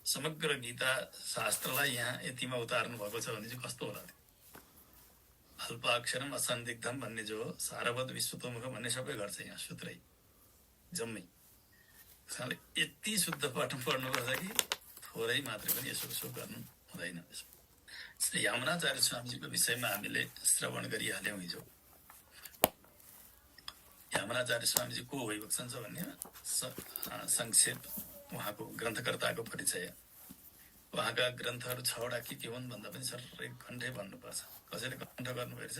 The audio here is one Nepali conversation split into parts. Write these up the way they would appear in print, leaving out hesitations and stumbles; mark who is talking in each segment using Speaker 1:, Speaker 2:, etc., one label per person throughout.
Speaker 1: समग्र गीता शास्त्रलाई यहाँ यतिमा उतार्नु भएको छ भने चाहिँ कस्तो होला त्यो? अल्पाक्षरम असन्दिग्धम भन्ने जो हो, सारवत विश्वतोमुख भन्ने सबै गर्छ यहाँ सूत्रै जम्मै। यति शुद्ध पाठ पढ्नुपर्छ कि थोरै मात्रै पनि यसो उसो गर्नु हुँदैन। श्री यमुनाचार्य स्वामीजीको विषयमा हामीले श्रवण गरिहाल्यौँ हिजो। यमुनाचार्य स्वामीजी को भइबक्छन् भन्ने संक्षेप उहाँको ग्रन्थकर्ताको परिचय। उहाँका ग्रन्थहरू 6वटा के हुन् भन्दा पनि सबै कण्ठै भन्नुपर्छ। कसैले कण्ठ गर्नुपर्छ,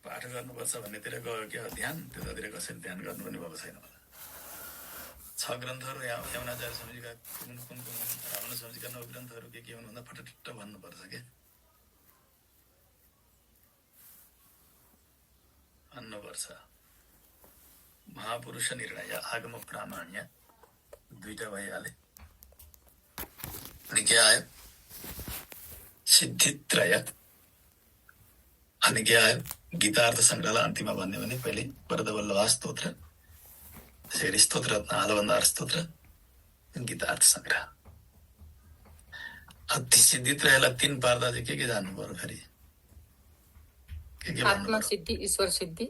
Speaker 1: पाठ गर्नुपर्छ भन्नेतिर गयो क्या ध्यान, त्यतातिर कसैले ध्यान गर्नु पनि भएको छैन होला। 6 ग्रन्थहरू यमुनाचार्य स्वामीजीका कुन कुन रावण स्वामीजीका 9 ग्रन्थहरू के हुन् भन्दा फटफट भन्नुपर्छ के भन्नुपर्छ। महापुरुष निर्णय, आगम प्रामाण्य दुईटा भइहाले। अनि के आयो? सिद्धित्रय। अनि के आयो? गीतार्थ संग्रहलाई अन्तिममा भन्ने भने पहिले वरदवल्लभा स्तोत्र, फेरि स्तोत्र रत्न आलवन्दार स्तोत्र, गीतार्थ संग्रह। अति सिद्धित्रयलाई 3 पार्दा चाहिँ के जान्नु पर्यो फेरि?
Speaker 2: आत्मा सिद्धि, ईश्वर सिद्धि,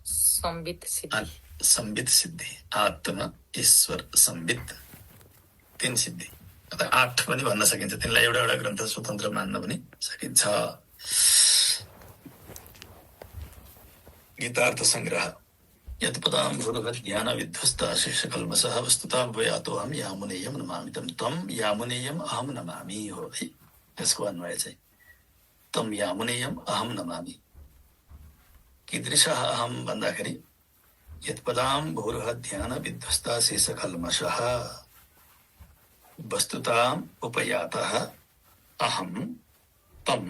Speaker 2: संबित सिद्धि।
Speaker 1: संबित सिद्धि, आत्मा ईश्वर संबित 3 सिद्धि अथवा 8 पनि भन्न सकिन्छ। तिनलाई एउटा एउटा ग्रन्थ स्वतन्त्र मान्न पनि सकिन्छ। गीतार्थ संग्रह। यत्पदां भूर्भुवद् विध्वस्ता शेषकल्मषः वस्तुतां भूयातोऽहं यामुनेयं नमामि तं यामुनेयम् अहं नमामि हो है। यसको अन्वय चाहिँ तं यामुनेयम् अहं नमामि। कीदृशः अहं भन्दाखेरि यत्पदां भूर्भुवद् विध्वस्ता शेषकल्मषः वस्तुताम् उपयातः अहं तं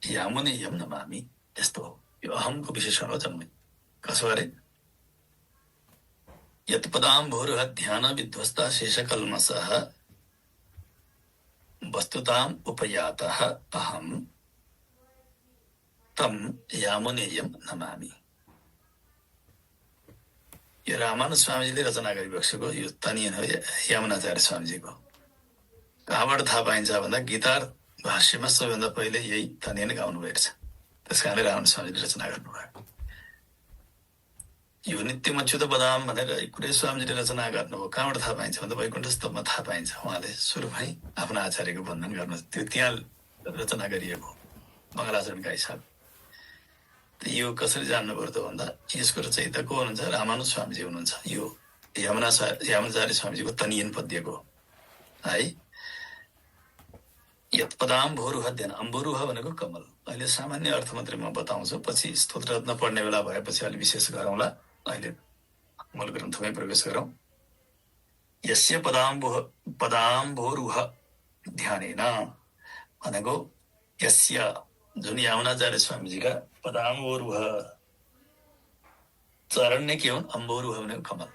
Speaker 1: यामुनेयं नमामि। यस्तो हो, यो अहमको विशेषण हो जम्मै। कसो अरे? यत्पदां भूर्भुवद् विध्वस्ता शेषकल्मषः वस्तुताम् उपयातः अहं तं यामुनेयं नमामि। यो रामानुज स्वामीजीले रचना गरिबक्सेको यो तनियन हो यमुनाचार्य स्वामीजीको। कहाँबाट थाहा पाइन्छ भन्दा गीतार्थ भाष्यमा सबैभन्दा पहिले यही तनियन गाउनु भएको छ। त्यस कारणले रामानुज स्वामीजीले रचना गर्नुभयो। यो नित्यमच्युत बदाम भनेर कुनै स्वामीजीले रचना गर्नुभयो। कहाँबाट थाहा पाइन्छ भन्दा वैकुण्ठ स्तवमा थाहा पाइन्छ। उहाँले सुरुमै आफ्नो आचार्यको वन्दन गर्नु, त्यो त्यहाँ रचना गरिएको मङ्गलाचरणका हिसाब। यो कसरी जान्नुपर्छ भन्दा यसको रचयिता को हुनुहुन्छ? रामानुज स्वामीजी हुनुहुन्छ। यो यमुनाचार्य स्वामीजीको तनियन पद्यको है। यत्पदां भूर्भुवद्, अम्बुरुह भनेको कमल। अहिले सामान्य अर्थ मात्रै म बताउँछु, पछि स्तोत्र रत्न पढ्ने बेला भएपछि अलि विशेष गरौँला। अहिले मूल ग्रन्थमै प्रवेश गरौँ। यस्य पदाम्भोरुह ध्यानेन भनेको यस्य जुन यमुनाचार्य स्वामीजीका पदाम्भोरुह चरण नै के हुन्? अम्बोरुह भनेको कमल।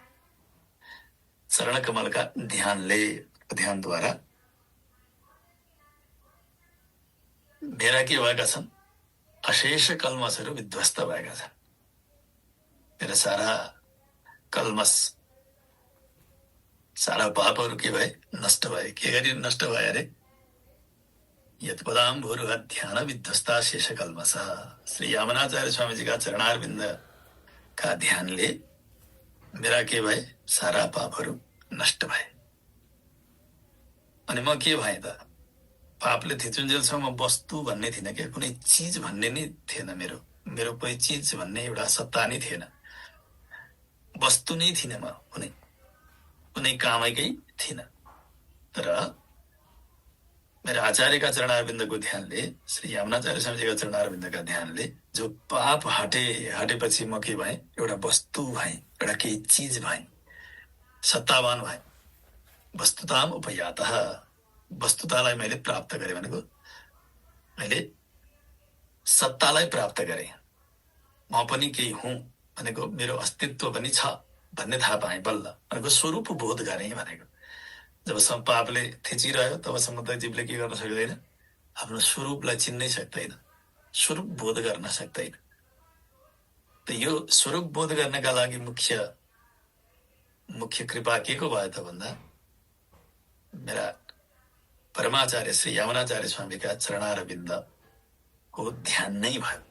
Speaker 1: चरण कमलका ध्यानद्वारा मेरा के भएका छन्? अशेष कल्मसहरू विध्वस्त भएका छन्। मेरा सारा कल्मस, सारा पापहरू के भए? नष्ट भए। के गरी नष्ट भए अरे? यत्पदां भूर्भुवद् विध्वस्ता शेष कल्मषः। श्री यमुनाचार्य स्वामीजीका चरणारविन्दका ध्यानले मेरा के भए? सारा पापहरू नष्ट भए। अनि म के भएँ त? पापले थिचुन्जेलसम्म वस्तु भन्ने थिएन क्या, कुनै चिज भन्ने नै थिएन। मेरो कोही चिज भन्ने एउटा सत्ता नै थिएन, वस्तु नै थिएन। म कुनै कामैकै थिएन। तर मेरो आचार्यका चरणारविन्दको ध्यानले, श्री यमुनाचार्य स्वामीजीका चरणारविन्दका ध्यानले जो पाप हटेपछि म के भएँ? एउटा वस्तु भएँ, एउटा केही चिज भएँ, सत्तावान भएँ। वस्तुताम उपयातः, वस्तुतालाई मैले प्राप्त गरेँ भनेको मैले सत्तालाई प्राप्त गरेँ। म पनि केही हुँ भनेको, मेरो अस्तित्व पनि छ भन्ने थाहा पाएँ बल्ल भनेको, स्वरूप बोध गरेँ भनेको। जबसम्म पापले थिचिरह्यो तबसम्म त जीवले के गर्न सक्दैन? आफ्नो स्वरूपलाई चिन्नै सक्दैन, स्वरूप बोध गर्न सक्दैन। त यो स्वरूप बोध गर्नका लागि मुख्य कृपा के को भयो त भन्दा परमाचार्य श्री यमुनाचार्य स्वामीका चरणारविन्दको ध्यान नै भयो।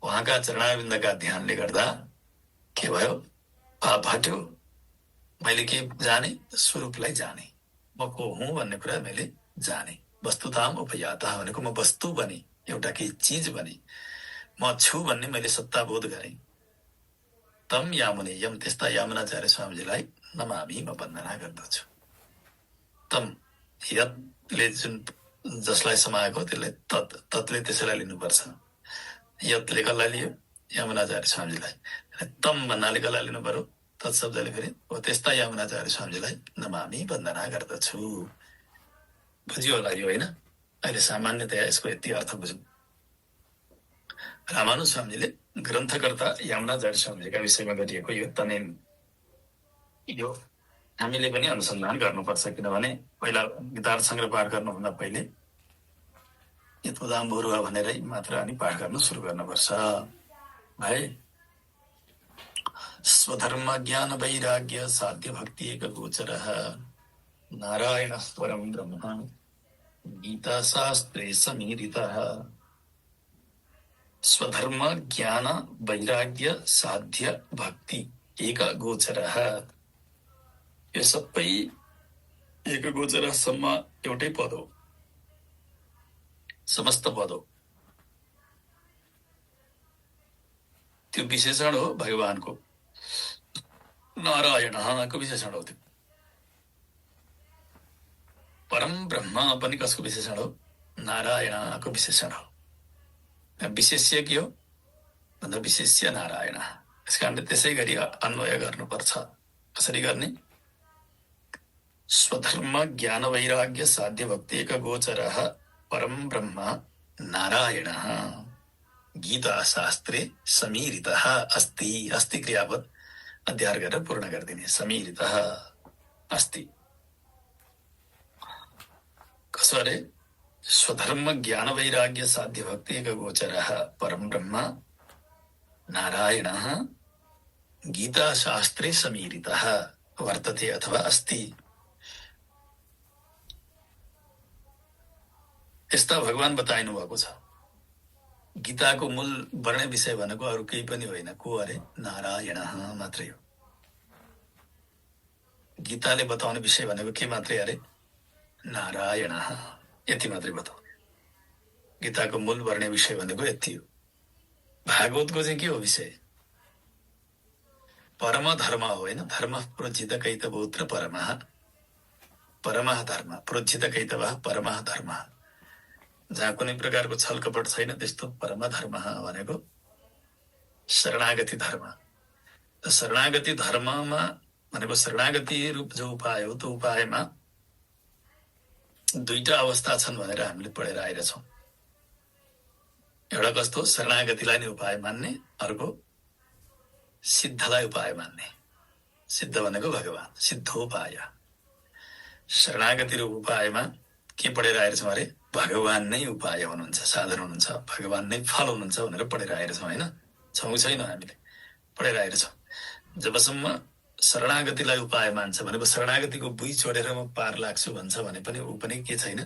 Speaker 1: उहाँका चरणारविन्दका ध्यानले गर्दा के भयो? पाप हट्यो। मैले के जाने? स्वरूपलाई जाने, म को हुँ भन्ने कुरा मैले जाने। वस्तुताम उपयाता भनेको म वस्तु बने, एउटा केही चिज बने, म छु भन्ने मैले सत्ताबोध गरेँ। तम यामुने यम, त्यस्ता यमुनाचार्य स्वामीजीलाई नमामि, म वन्दना गर्दछु। तम, यतले जुन जसलाई समाएको त्यसलाई ततले त्यसैलाई लिनुपर्छ। यतले कसलाई लियो? यमुनाचार्य स्वामीजीलाई। तम भन्नाले कसलाई लिनु पर्यो? तत्शब्दले फेरि त्यस्ता यमुनाचार्य स्वामीजीलाई नमामि, वन्दना गर्दछु। बुझ्यो होला यो, होइन? अहिले सामान्यतया यसको यति अर्थ बुझौँ। रामानुज स्वामीले ग्रन्थकर्ता यमुनाचार्य स्वामीजीका विषयमा गरिएको यो तनेन, यो हामीले पनि अनुसन्धान गर्नुपर्छ। किनभने पहिला गीतार्थ सङ्ग्रह पाठ गर्नुभन्दा पहिले यतोदाम बरुवा भनेरै मात्र अनि पाठ गर्न सुरु गर्नुपर्छ भाइ। स्वधर्म ज्ञान वैराग्य साध्य भक्ति एक गोचर नारायण परम ब्रह्म गीता शास्त्रे समीरितः। स्वधर्म ज्ञान वैराग्य साध्य भक्ति एक गोचर, यो सबै एक गोचरसम्म एउटै पद हो, समस्त पद हो। त्यो विशेषण हो भगवानको, नारायणको विशेषण हो। त्यो परम ब्रह्म पनि कसको विशेषण हो? नारायणको विशेषण हो। विशेष्य के हो भन्दा विशेष्य नारायण। यस कारणले त्यसै गरी अन्वय गर्नुपर्छ। कसरी गर्ने? स्वधर्म ज्ञान वैराग्य साध्य भक्ति एक गोचर परम ब्रह्म नारायण गीता शास्त्रे समीरितः अस्ति। अस्ति क्रियापद अध्यार गरेर पूर्ण गरिदिने। समीरितः अस्ति कसो अरे? स्वधर्म ज्ञान वैराग्य साध्य भक्ति एक गोचर परम ब्रह्म नारायण गीता शास्त्रे समीरितः वर्तते अथवा अस्ति। यस्ता भगवान बताइनु भएको छ। गीताको मूल वर्ण्य विषय भनेको अरू केही पनि होइन। को अरे? नारायण मात्रै हो। गीताले बताउने विषय भनेको के मात्रै अरे? नारायण, यति मात्रै बताउने। गीताको मूल वर्ण्य विषय भनेको यति हो। भागवतको चाहिँ के हो विषय? परम धर्म हो, होइन? धर्म प्रोज्झित कैतवोऽत्र परमः, परमः धर्म प्रोज्झित कैतवः परमः धर्म। जहाँ कुनै प्रकारको छलकपट छैन त्यस्तो परम धर्म भनेको शरणागति धर्म। शरणागति धर्ममा भनेको शरणागति रूप जो उपाय हो, त्यो उपायमा दुईटा अवस्था छन् भनेर हामीले पढेर आइरहेछौँ। एउटा कस्तो? शरणागतिलाई नै उपाय मान्ने, अर्को सिद्धलाई उपाय मान्ने। सिद्ध भनेको भगवान, सिद्धोपाय। शरणागति रूप उपायमा के पढेर आइरहेछौँ अरे? भगवान नै उपाय हुनुहुन्छ, साधन हुनुहुन्छ, भगवान नै फल हुनुहुन्छ भनेर पढेर आइरहेछौँ, होइन? छौँ छैन? हामीले पढेर आइरहेछौँ। जबसम्म शरणागतिलाई उपाय मान्छ भनेको शरणागतिको बुई छोडेर म पार लाग्छु भन्छ भने पनि ऊ पनि के छैन,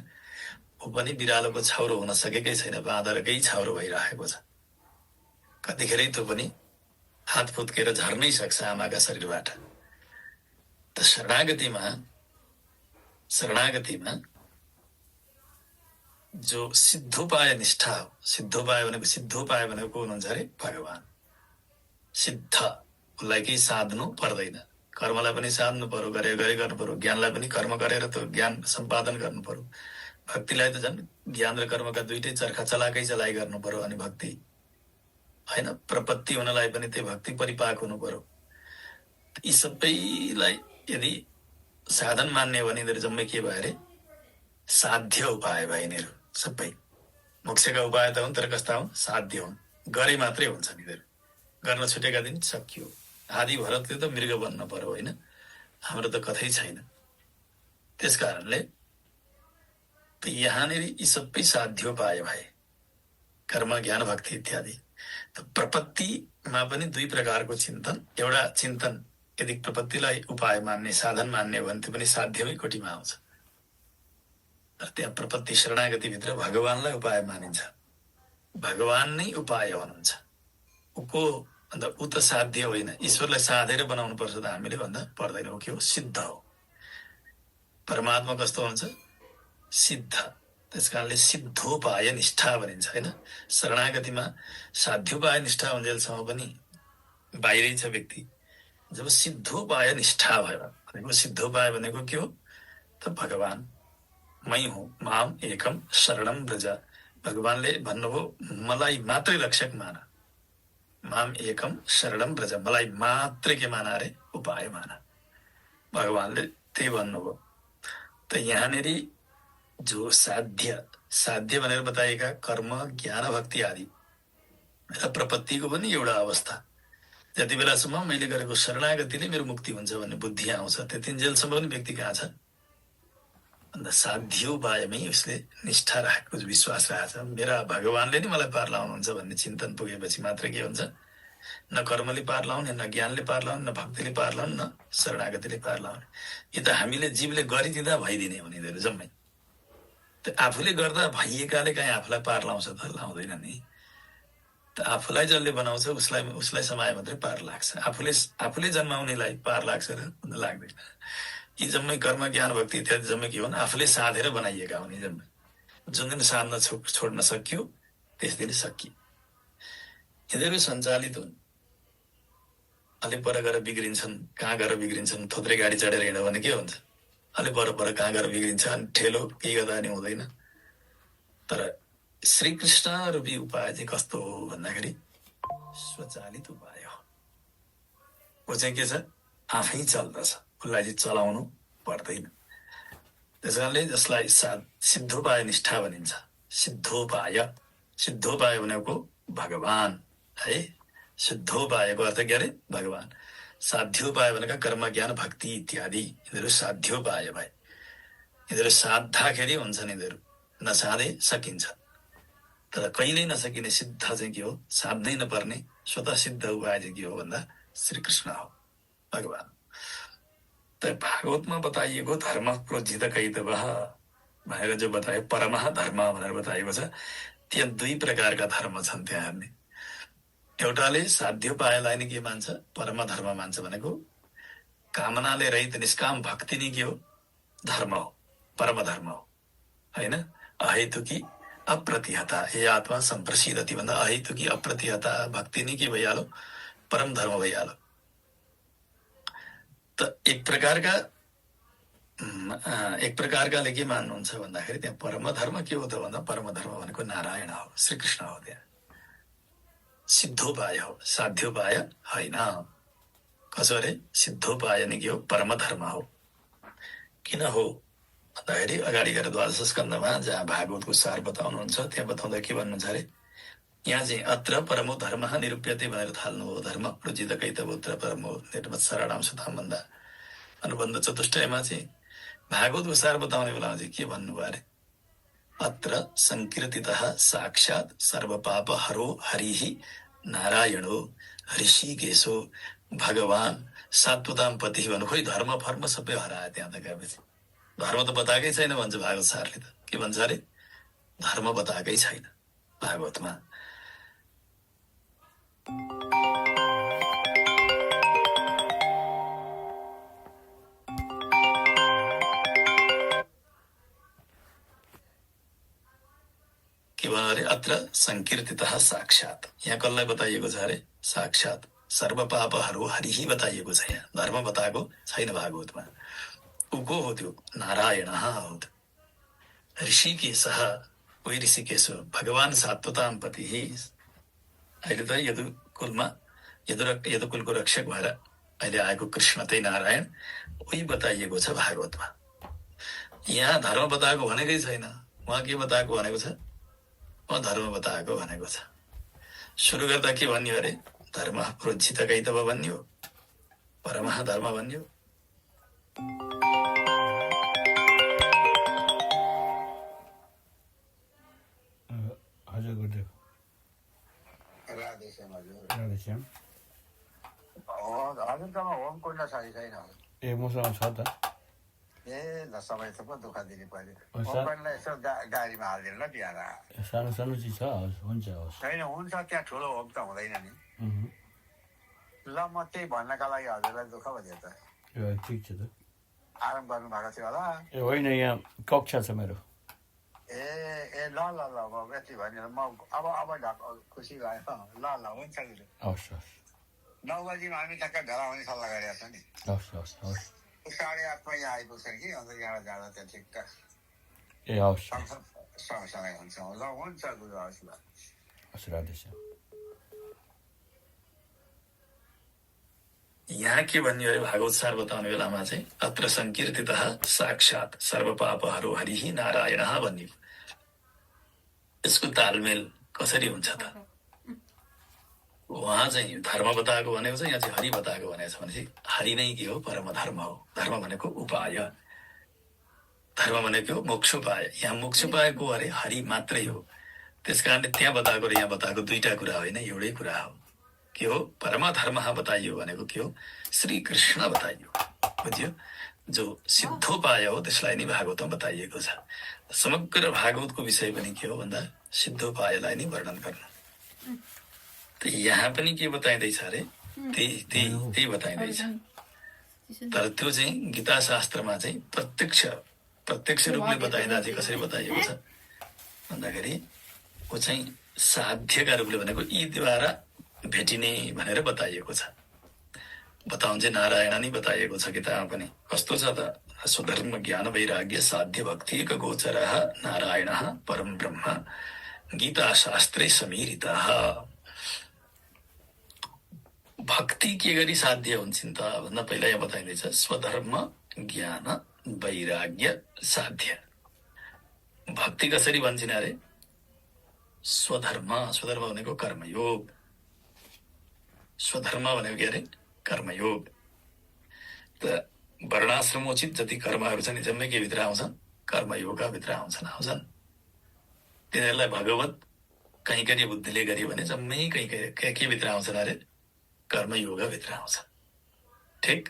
Speaker 1: ऊ पनि बिरालोको छाउरो हुन सकेकै छैन, बाँदरकै छाउरो भइरहेको छ। कतिखेरै त्यो पनि हात फुत्केर झर्नै सक्छ आमाका शरीरबाट। त शरणागतिमा जो सिद्धोपाय निष्ठा हो, सिद्धोपाय भनेको को हुनुहुन्छ अरे? भगवान। सिद्ध, उसलाई केही साध्नु पर्दैन। कर्मलाई पनि साध्नु पर्यो, गरे गर्नु पर्यो। ज्ञानलाई पनि कर्म गरेर त ज्ञान सम्पादन गर्नु पर्यो। भक्तिलाई त झन् ज्ञान र कर्मका दुइटै चर्खा चलाइ गर्नु पर्यो। अनि भक्ति होइन, प्रपत्ति हुनलाई पनि त्यो भक्ति परिपाक हुनु पर्यो। यी सबैलाई यदि साधन मान्ने भने यिनीहरू जम्मै के भयो अरे? साध्य उपाय भयो यिनीहरू सबै। मोक्षका उपाय त हुन्, तर कस्ता हुन्? साध्य हुन्। गरे मात्रै हुन्छन् यिनीहरू। गर्न छुटेका दिन सकियो। आदि भरतले त मृग बन्न पर्यो, होइन? हाम्रो त कथै छैन। त्यस कारणले यहाँनिर यी सबै साध्योपाय भए, कर्म ज्ञान भक्ति इत्यादि। त प्रपत्तिमा पनि दुई प्रकारको चिन्तन। एउटा चिन्तन यदि प्रपत्तिलाई उपाय मान्ने, साधन मान्ने हो भने त्यो पनि साध्यमै कोटिमा आउँछ। तर त्यहाँ प्रपत्ति शरणागतिभित्र भगवानलाई उपाय मानिन्छ। भगवान नै उपाय हुनुहुन्छ। उको अन्त ऊ त साध्य होइन, ईश्वरलाई साधेर बनाउनु पर्छ त हामीले भन्दा पर्दैन। हो के हो? सिद्ध हो। परमात्मा कस्तो हुन्छ? सिद्ध। त्यस कारणले सिद्धोपाय निष्ठा भनिन्छ होइन। शरणागतिमा साध्योपाय निष्ठा हुन्जेलसम्म पनि बाहिरै छ व्यक्ति। जब सिद्धोपाय निष्ठा भयो भनेको, सिद्धोपाय भनेको के हो त? भगवान मै हुँ, माम एकम शरणम व्रज। भगवानले भन्नुभयो मलाई मात्रै रक्षक मान, माम एकम शरणम व्रज, मलाई मात्रै के माना अरे? उपाय माना। भगवानले त्यही भन्नुभयो। त यहाँनिर जो साध्य, साध्य भनेर बताएका कर्म, ज्ञान, भक्ति आदि र प्रपत्तिको पनि एउटा अवस्था। जति बेलासम्म मैले गरेको शरणागतिले मेरो मुक्ति हुन्छ भन्ने बुद्धि आउँछ, त्यतिन्जेलसम्म पनि व्यक्ति कहाँ छ? अन्त साध्योपायमै उसले निष्ठा राखेको, विश्वास राखेको छ। मेरा भगवानले नै मलाई पार लाउनुहुन्छ भन्ने चिन्तन पुगेपछि मात्र के हुन्छ? न कर्मले पार लाउने, न ज्ञानले पार लाउने, न भक्तिले पार लाउने, न शरणागतिले पार लाउने। यो त हामीले जीवले गरिदिँदा भइदिने हो नि यिनीहरू जम्मै। त आफूले गर्दा भइएकाले कहीँ आफूलाई पार लाउँछ त? लाउँदैन नि। त आफूलाई जसले बनाउँछ उसलाई समाए मात्रै पार लाग्छ। आफूले जन्माउनेलाई पार लाग्छ र? लाग्दैन। यी जम्मै कर्म, ज्ञान, भक्ति इत्यादि जम्मै के हुन्? आफूले साधेर बनाइएका हुन्। जम्मै जुन दिन साध्न छोड्न सकियो त्यस दिन सकियो। यिनीहरू सञ्चालित हुन्। अलि पर गएर बिग्रिन्छन्। कहाँ गएर बिग्रिन्छन्? थोत्रे गाडी चढेर हिँड्यो भने के हुन्छ? अलि पर कहाँ गएर बिग्रिन्छ? अनि ठेलो केही गर्दा नि हुँदैन। तर श्रीकृष्ण रूपी उपाय चाहिँ कस्तो हो भन्दाखेरि स्वचालित उपाय हो। ऊ चाहिँ के छ? आफै चल्दछ, उसलाई चाहिँ चलाउनु पर्दैन। त्यस कारणले जसलाई सिद्धोपाय निष्ठा भनिन्छ। सिद्धोपाय, सिद्धोपाय भनेको भगवान है। सिद्धोपायको अर्थ के अरे? भगवान। साध्योपाय भनेका कर्म, ज्ञान, भक्ति इत्यादि, यिनीहरू साध्योपाय भए। यिनीहरू साध्दाखेरि हुन्छन्। यिनीहरू नसाधे सकिन्छ। तर कहिल्यै नसकिने सिद्ध चाहिँ के हो? साध्नै नपर्ने स्वतः सिद्ध उपाय चाहिँ के हो भन्दा श्रीकृष्ण हो, भगवान। त भागवतमा बताइएको धर्म प्रोज्झित कैतवः भनेर जो बतायो, परमः धर्म भनेर बताइएको छ, त्यहाँ दुई प्रकारका धर्म छन् त्यहाँ हेर्ने। एउटाले साध्योपायलाई नै के मान्छ? परम धर्म मान्छ। भनेको कामनाले रहित निष्काम भक्ति नै के हो? धर्म हो, परम धर्म हो होइन। अहेतुकी अप्रतिहता हे आत्मा सम्प्रसिद्धति भन्दा अहेतुकी अप्रतिहता भक्ति नै के भइहाल्यो? परम धर्म भइहाल्यो। त एक प्रकारकाले के मान्नुहुन्छ भन्दाखेरि त्यहाँ परम धर्म के हो त भन्दा परम धर्म भनेको नारायण हो, श्रीकृष्ण हो। त्यहाँ सिद्धोपाय हो, साध्योपाय होइन। कसो अरे? सिद्धोपाय नै के हो? परम धर्म हो। किन हो भन्दाखेरि अगाडि गएर द्वादश स्कन्धमा जहाँ भागवतको सार बताउनुहुन्छ त्यहाँ बताउँदा के भन्नुहुन्छ अरे? यहाँ चाहिँ अत्र परमो धर्म निरूप्यते भनेर थाल्नु हो। धर्म प्रोज्झित कैतवोऽत्र परमो निर्मत्सराणां सुतां भन्दा अनुबन्ध चतुष्टयमा चाहिँ भागवतको सार बताउने बेलामा चाहिँ के भन्नुभयो अरे? अत्र संकीर्तितः साक्षात् सर्वपाप हरो हरिः नारायणो ऋषिकेशो भगवान सात्वतां पतिः भन्नु। खोइ धर्म फर्म सबै हरायो त्यहाँ त गएपछि। धर्म त बताएकै छैन भन्छ भागवत सारले। त के भन्छ अरे? धर्म बताएकै छैन भागवतमा। के भन्नु अरे? अत्र संकीर्तितः साक्षात्, यहाँ कसलाई बताइएको छ अरे? साक्षात् सर्वपापहरू हरिही बताइएको छ। यहाँ धर्म बताएको छैन भागवतमा। ऊ को हो? त्यो नारायण हो। ऋषिकेशः, कोही ऋषिकेश हो। भगवान सात्वतां पतिः, अहिले त यदुकुलको रक्षक भएर अहिले आएको कृष्ण चाहिँ नारायण, उही बताइएको छ भागवतमा। यहाँ धर्म बताएको भनेकै छैन। उहाँ के बताएको भनेको छ? उहाँ धर्म बताएको भनेको छ। सुरु गर्दा के भन्यो अरे? धर्म प्रोज्झित कैतव भन्यो, परमः धर्म भन्यो।
Speaker 3: हजुर गुरुदेव।
Speaker 4: राधेश्याम हजुर।
Speaker 3: राधेश्याम।
Speaker 4: हजुरसँग होम कुण्ड छ कि छैन?
Speaker 3: ए मसँग छ त।
Speaker 4: ए ल समय त पो दुःख दिने पऱ्यो
Speaker 3: अच्छा।
Speaker 4: ओपनलाई यसो गाडीमा हालिदिनु ल बिहान
Speaker 3: सानो सानो चिज छ हवस् हुन्छ हवस्
Speaker 4: छैन हुन्छ त्यहाँ ठुलो होम त हुँदैन नि
Speaker 3: उहुँ।
Speaker 4: ल म त्यही भन्नका लागि हजुरलाई दुःख भयो त
Speaker 3: ए ठिक छ त
Speaker 4: आराम गर्नुभएको थियो होला
Speaker 3: ए होइन यहाँ कक्षा छ मेरो
Speaker 4: ए ए ल ल ल म यति भनेर म अब खुसी भयो ल ल हुन्छ गुरु
Speaker 3: हवस् हवस्
Speaker 4: 9 बजीमा हामी ठ्याक्क घर आउने सल्लाह गरेका छौँ नि
Speaker 3: हवस् हवस् हवस्
Speaker 4: 8:30 मा यहाँ आइपुग्छन् कि अन्त यहाँबाट जाँदा त्यहाँ ठिक्क
Speaker 3: ए हवस्
Speaker 4: सँगसँगै हुन्छौँ ल हुन्छ गुरु हवस् ल
Speaker 3: हवस् राधेश्याम
Speaker 1: यहाँ के भन्यो अरे भागवत सार बताउने बेलामा चाहिँ अत्र संकीर्तितः साक्षात् सर्वपापहरो हरिः नारायणः भन्यो यसको तालमेल कसरी हुन्छ त उहाँ चाहिँ धर्म बताएको भनेको छ यहाँ चाहिँ हरि बताएको भनेको छ भनेपछि हरि नै के हो परम धर्म हो धर्म भनेको उपाय धर्म भनेको हो मोक्षोपाय यहाँ मोक्षोपायको अरे हरि मात्रै हो त्यस कारणले त्यहाँ बताएको र यहाँ बताएको दुईटा कुरा होइन एउटै कुरा हो के हो परम धर्म बताइयो भनेको के हो श्री कृष्ण बताइयो बुझ्यो जो सिद्धोपाय हो त्यसलाई नै भागवतमा बताइएको छ समग्र भागवतको विषय पनि के हो भन्दा सिद्धोपायलाई नै वर्णन गर्नु त यहाँ पनि के बताइँदैछ अरे त्यही बताइँदैछ तर त्यो चाहिँ गीता शास्त्रमा चाहिँ प्रत्यक्ष रूपले बताइँदा चाहिँ कसरी बताइएको छ भन्दाखेरि ऊ चाहिँ साध्यका रूपले भनेको यीद्वारा भेटिने भनेर बताइएको छ बताउन चाहिँ नारायण नै बताइएको छ गीतामा पनि कस्तो छ त स्वधर्म ज्ञान वैराग्य साध्य भक्ति एक गोचर नारायण परम ब्रह्म गीता शास्त्रे समीरितः भक्ति के गरी साध्य हुन्छन् त भन्दा पहिला यहाँ बताइँदैछ स्वधर्म ज्ञान वैराग्य साध्य भक्ति कसरी भन्छन् अरे स्वधर्म भनेको कर्मयोग स्वधर्म भनेको के अरे कर्मयोग त वर्णाश्रमोचित जति कर्महरू छन् जम्मै के भित्र आउँछन् कर्मयोगका भित्र आउँछन् तिनीहरूलाई भगवत कैंकर्य बुद्धिले गऱ्यो भने जम्मै के भित्र आउँछन् अरे कर्मयोग भित्र आउँछ ठिक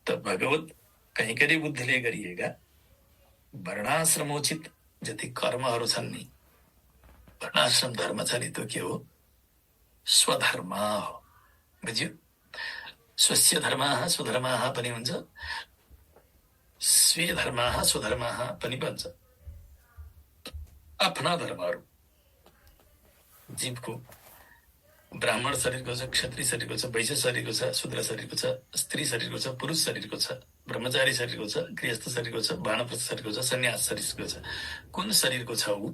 Speaker 1: त भगवत कैंकर्य बुद्धिले गरिएका वर्णाश्रमोचित जति कर्महरू छन् नि वर्णाश्रम धर्म छ नि त्यो के हो स्वधर्म हो बुझ्यो स्वस्य धर्माः स्वधर्माः पनि हुन्छ स्वे धर्माः स्वधर्माः पनि भन्छ आफ्ना धर्महरू जीवको ब्राह्मण शरीरको छ क्षत्रिय शरीरको छ वैश्य शरीरको छ शूद्र शरीरको छ स्त्री शरीरको छ पुरुष शरीरको छ ब्रह्मचारी शरीरको छ गृहस्थ शरीरको छ वानप्रस्थ शरीरको छ सन्यास शरीरको छ कुन शरीरको छ ऊ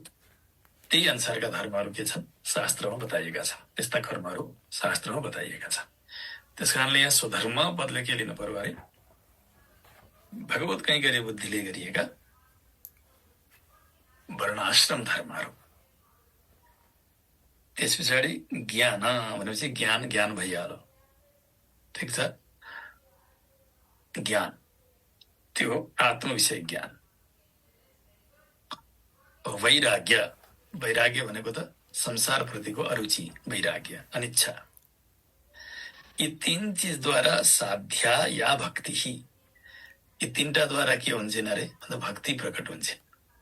Speaker 1: त्यही अनुसारका धर्महरू के छन् शास्त्रमा बताइएका छन् त्यस्ता कर्महरू शास्त्रमा बताइएका छन् त्यस कारणले यहाँ स्वधर्म पदले के लिनु पर्यो अरे भगवत कैंकर्य बुद्धिले गरिएका वर्णाश्रम धर्महरू त्यस पछाडि ज्ञान भनेपछि ज्ञान भइहाल्यो ठिक छ ज्ञान त्यो आत्मविषय ज्ञान वैराग्य भनेको त संसारप्रतिको अरुचि वैराग्य अनिच्छा यी तीन चिजद्वारा साध्या या भक्ति यी तीनटा द्वारा के हुन्छन् अरे अन्त भक्ति प्रकट हुन्छ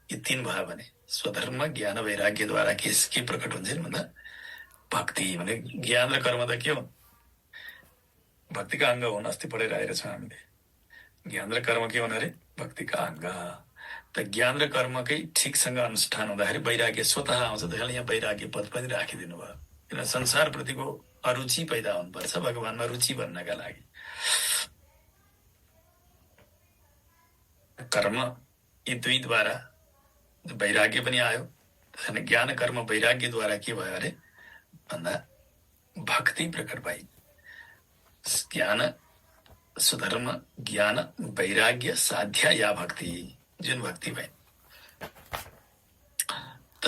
Speaker 1: यी तीन भयो भने स्वधर्म ज्ञान वैराग्यद्वारा के प्रकट हुन्छन् भन्दा भक्ति भने ज्ञान र कर्म त के हो भक्तिका अङ्ग हुन् अस्ति पढेर आएर छौँ हामीले ज्ञान र कर्म के हुन् अरे भक्तिका अङ्ग त ज्ञान र कर्मकै ठिकसँग अनुष्ठान हुँदाखेरि वैराग्य स्वतः आउँछ त्यसैले यहाँ वैराग्य पद पनि राखिदिनु भयो किन संसारप्रतिको अरुचि पैदा हुनुपर्छ भगवानमा रुचि भन्नका लागि कर्म यी दुईद्वारा वैराग्य पनि आयो त्यसैले ज्ञान कर्म वैराग्यद्वारा के भयो अरे भन्दा भक्ति प्रकट भई ज्ञान सुधर्म ज्ञान वैराग्य साध्या या भक्ति जुन भक्ति भए त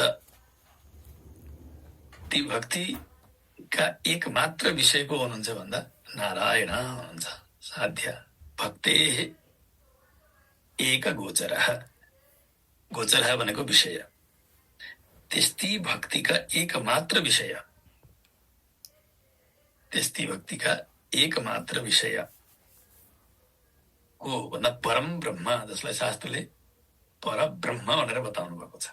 Speaker 1: ती भक्तिका एक मात्र विषयको हुनुहुन्छ भन्दा नारायण हुनुहुन्छ साध्य भक्ते एक गोचर भनेको विषय त्यस्ती भक्तिका एकमात्र विषय को भन्दा परम ब्रह्म, जसलाई शास्त्रले परब्रह्म भनेर बताउनु भएको छ।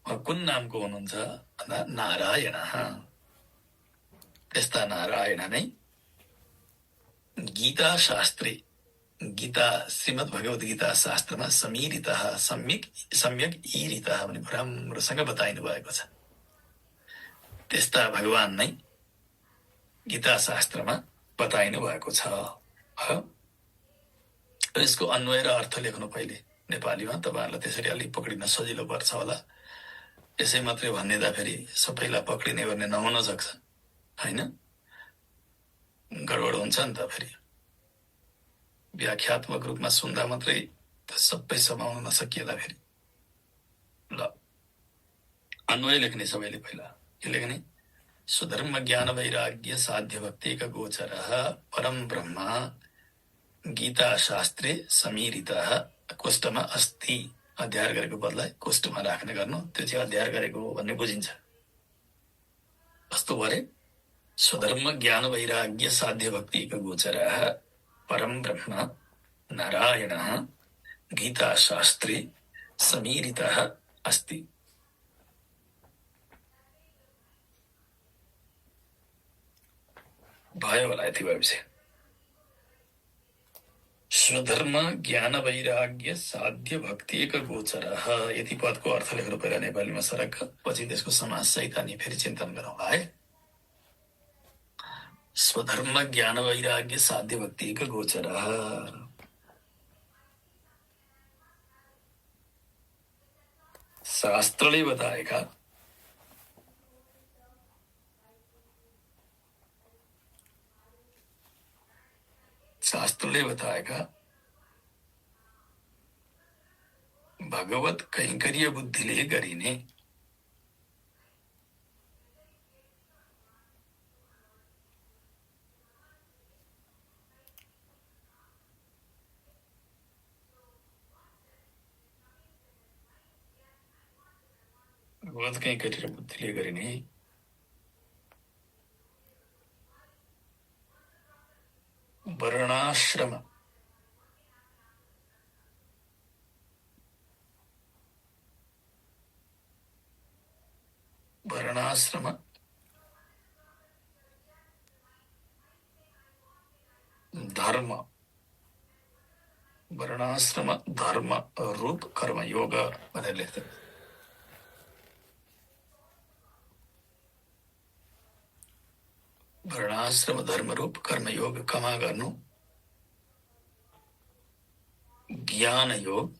Speaker 1: कुन नामको हुनुहुन्छ भन्दा नारायण। त्यस्ता नारायण नै गीता शास्त्रे, गीता श्रीमद् भगवत गीता शास्त्रमा समीरित सम्यक ईरित भने राम्रोसँग बताइनु भएको छ। त्यस्ता भगवान नै गीता शास्त्रमा बताइनु भएको छ। यसको अन्वय र अर्थ लेख्नु पहिले नेपालीमा, तपाईँहरूलाई त्यसरी अलिक पक्रिन सजिलो पर्छ होला। यसै मात्रै भनिदिँदा फेरि सबैलाई पक्रिने गर्ने नहुन सक्छ, होइन? गडबड हुन्छ नि त। फेरि व्याख्यात्मक रूपमा सुन्दा मात्रै त सबै समाउन नसकिएला फेरि। ल, अन्वय लेख्ने सबैले पहिला के लेख्ने? स्वधर्म ज्ञान वैराग्य साध्य भक्ति का गोचर परम ब्रह्म गीता शास्त्रे समीरित कोष्ठमा अस्ति। अध्ययन गरेको पदलाई कोष्ठमा राख्ने गर्नु, त्यो चाहिँ अध्ययन गरेको हो भन्ने बुझिन्छ। कस्तो भरे? स्वधर्म ज्ञान वैराग्य साध्य भक्ति का गोचर परम ब्रह्म नारायण गीता शास्त्रे समीरित अस्ति। भयो होला यति भएपछि। स्वधर्म ज्ञान वैराग्य साध्य भक्ति एक गोचर, यति पदको अर्थ लेख्नु पहिला नेपालीमा सरक, पछि त्यसको समाज सहित अनि फेरि चिन्तन गरौँला है। स्वधर्म ज्ञान वैराग्य साध्य भक्ति एक गोचर। शास्त्रले बताएका भगवत कैंकर्य बुद्धिले गरिने भगवत कैंकर्य बुद्धिले गरिने वर्णाश्रम धर्म, वर्णाश्रम धर्म रूप कर्म योग भनेर लेख्छ। वर्णाश्रम धर्म रूप कर्म योग कमा गर्नु ज्ञान योग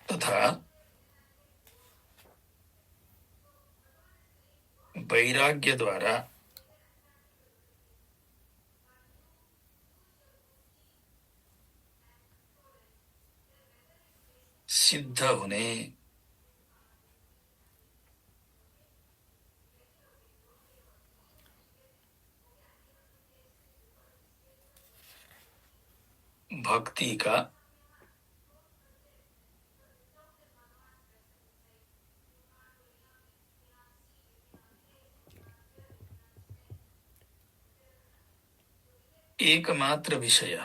Speaker 1: तथा वैराग्य द्वारा सिद्ध हुने भक्ति का एकमात्र विषय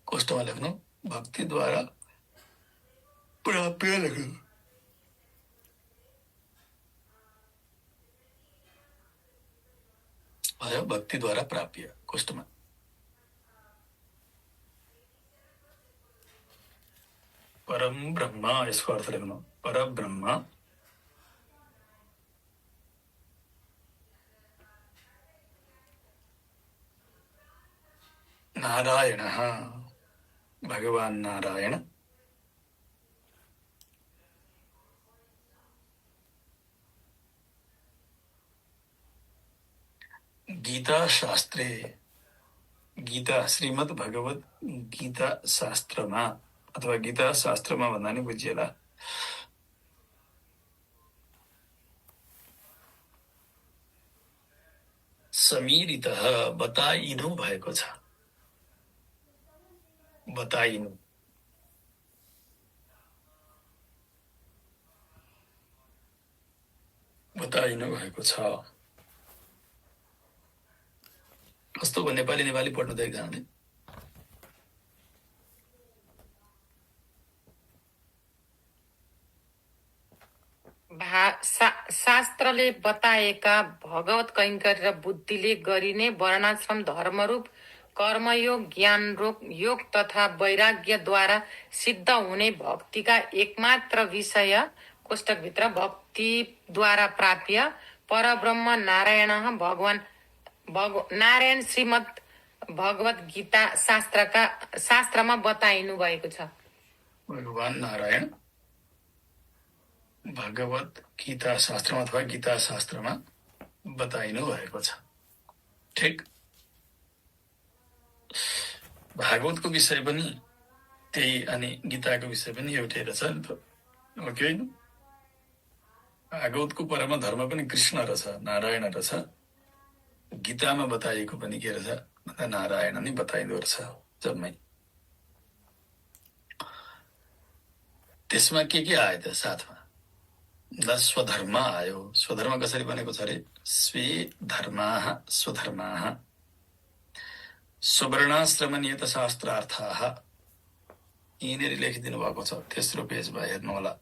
Speaker 1: कोष्ठमा लेख्नु, भक्ति द्वारा प्राप्य लेख्नु। भयो, भक्ति द्वारा प्राप्य कोष्ठमा। परम ब्रह्म, यसको अर्थ लेख्नु, परब्रह्म नारायण, भगवान नारायण गीता शास्त्रे, गीता श्रीमद् भगवत गीता शास्त्रमा अथवा गीता शास्त्रमा भन्दा नि बुझिएला। समीरित बताइनु भएको छ। बताइनु बताइनु भएको छ। कस्तो भयो नेपाली नेपाली पढ्नु त एकजनाले?
Speaker 2: शास्त्रले बताएका भगवत कैङ्कर्य र बुद्धिले गरिने वर्णाश्रम धर्मरूप कर्मयोग ज्ञान योग तथा वैराग्यद्वारा सिद्ध हुने भक्तिका एकमात्र विषय कोष्टकभित्र भक्तिद्वारा प्राप्य परब्रह्म नारायण नारायण श्रीमद् भगवत गीता शास्त्रमा बताइनु भएको छ।
Speaker 1: भगवान नारायण भगवत गीता शास्त्रमा अथवा गीता शास्त्रमा बताइनु भएको छ। ठिक, भागवतको विषय पनि त्यही अनि गीताको विषय पनि एउटै रहेछ नि त, हो कि होइन? भागवतको परम धर्म पनि कृष्ण रहेछ, नारायण रहेछ। गीतामा बताइएको पनि के रहेछ भन्दा नारायण नै बताइँदो रहेछ जम्मै। त्यसमा के आयो त साथमा? ल स्वधर्म आयो। स्वधर्म कसरी बनेको छ अरे? स्वे धर्माः स्वधर्माः स्ववर्णाश्रम नियत शास्त्रार्थाः। यिनीहरू लेखिदिनु भएको छ तेस्रो पेजमा, हेर्नु होला।